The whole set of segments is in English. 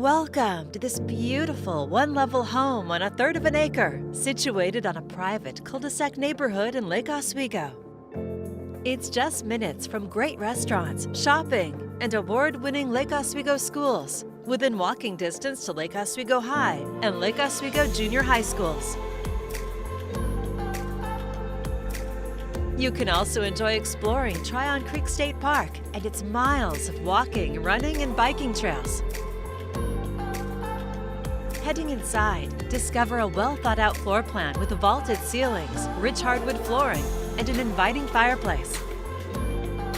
Welcome to this beautiful one-level home on a third of an acre, situated on a private cul-de-sac neighborhood in Lake Oswego. It's just minutes from great restaurants, shopping, and award-winning Lake Oswego schools, within walking distance to Lake Oswego High and Lake Oswego Junior High schools. You can also enjoy exploring Tryon Creek State Park and its miles of walking, running, and biking trails. Heading inside, discover a well-thought-out floor plan with vaulted ceilings, rich hardwood flooring, and an inviting fireplace.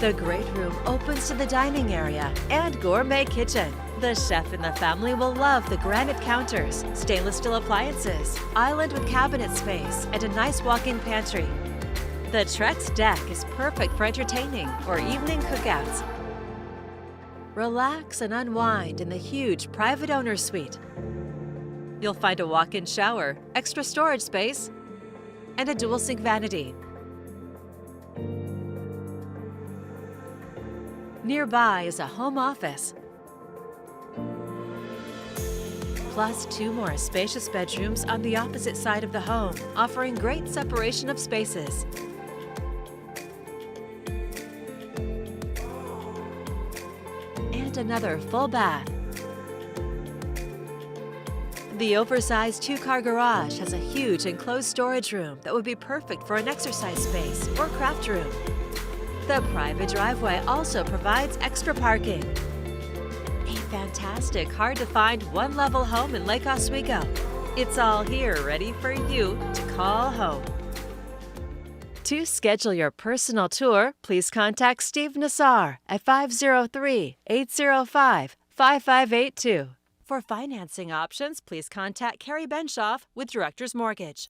The great room opens to the dining area and gourmet kitchen. The chef in the family will love the granite counters, stainless steel appliances, island with cabinet space, and a nice walk-in pantry. The Trex deck is perfect for entertaining or evening cookouts. Relax and unwind in the huge private owner suite. You'll find a walk-in shower, extra storage space, and a dual sink vanity. Nearby is a home office, plus 2 more spacious bedrooms on the opposite side of the home, offering great separation of spaces. And another full bath. The oversized 2-car garage has a huge enclosed storage room that would be perfect for an exercise space or craft room. The private driveway also provides extra parking. A fantastic, hard-to-find one-level home in Lake Oswego. It's all here ready for you to call home. To schedule your personal tour, please contact Steve Nassar at 503-805-5582. For financing options, please contact Carrie Benshoff with Director's Mortgage.